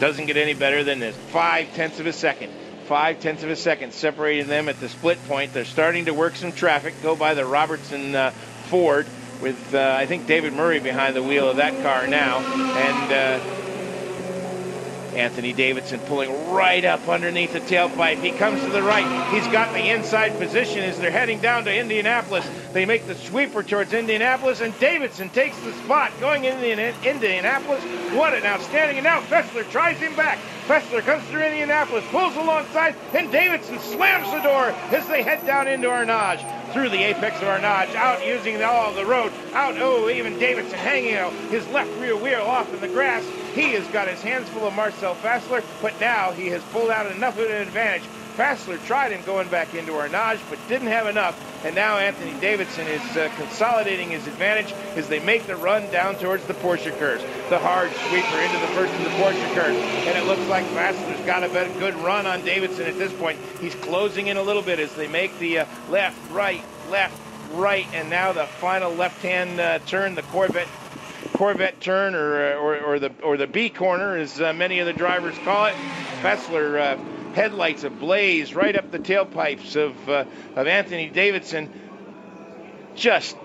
Doesn't get any better than this. 0.5 of a second. 0.5 of a second separating them at the split point. They're starting to work some traffic. Go by the Robertson Ford with, I think, David Murray behind the wheel of that car now. And Anthony Davidson pulling right up underneath the tailpipe. He comes to the right. He's got the inside position as they're heading down to Indianapolis. They make the sweeper towards Indianapolis, and Davidson takes the spot going into Indianapolis. What an outstanding. And now Fässler tries him back. Fässler comes through Indianapolis, pulls alongside, and Davidson slams the door as they head down into Arnage. Through the apex of Arnage, out using the road, out, even Davidson hanging out, his left rear wheel off in the grass. He has got his hands full of Marcel Fässler, but now he has pulled out enough of an advantage. Fässler tried him going back into Arnage, but didn't have enough, and now Anthony Davidson is consolidating his advantage as they make the run down towards the Porsche curves. The hard sweeper into the first of the Porsche curves, and it looks like Fässler's got a good run on Davidson at this point. He's closing in a little bit as they make the left, right, and now the final left-hand turn, the Corvette turn, or the B corner, as many of the drivers call it. Fässler headlights ablaze right up the tailpipes of Anthony Davidson. Just,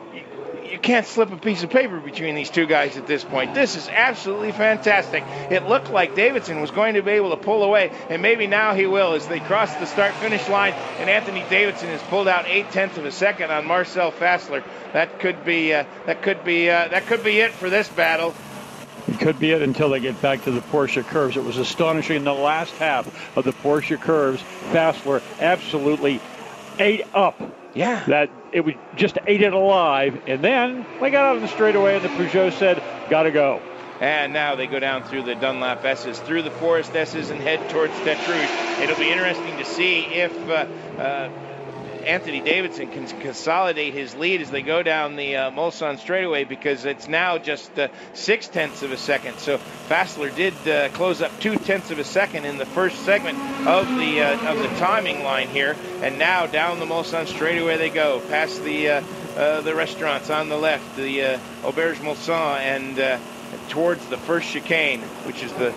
you can't slip a piece of paper between these two guys at this point. This is absolutely fantastic. It looked like Davidson was going to be able to pull away, and maybe now he will as they cross the start-finish line, and Anthony Davidson has pulled out 0.8 of a second on Marcel Fässler. That could be it for this battle. It could be it until they get back to the Porsche curves. It was astonishing in the last half of the Porsche curves. Fässler absolutely ate up. Yeah. That it was just ate it alive. And then they got out of the straightaway, and the Peugeot said, gotta go. And now they go down through the Dunlop S's, through the Forest S's, and head towards Tête Rouge. It'll be interesting to see if Anthony Davidson can consolidate his lead as they go down the Mulsanne straightaway, because it's now just 0.6 of a second. So Fässler did close up 0.2 of a second in the first segment of the timing line here, and now down the Mulsanne straightaway they go, past the restaurants on the left, the Auberge Mulsanne, and towards the first chicane, which is the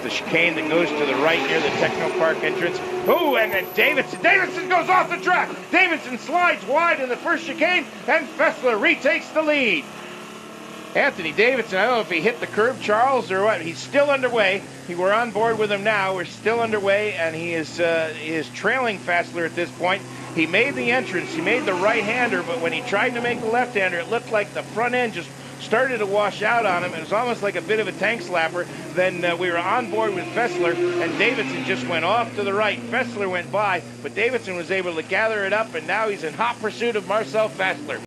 chicane that goes to the right near the Techno Park entrance. Oh, and then Davidson goes off the track. Davidson slides wide in the first chicane, and Fässler retakes the lead. Anthony Davidson, I don't know if he hit the curb, Charles, or what. He's still underway. We're on board with him now. We're still underway, and he is trailing Fässler at this point. He made the entrance. He made the right-hander, but when he tried to make the left-hander, it looked like the front end just started to wash out on him. It was almost like a bit of a tank slapper. Then we were on board with Fässler, and Davidson just went off to the right. Fässler went by, but Davidson was able to gather it up, and now he's in hot pursuit of Marcel Fässler.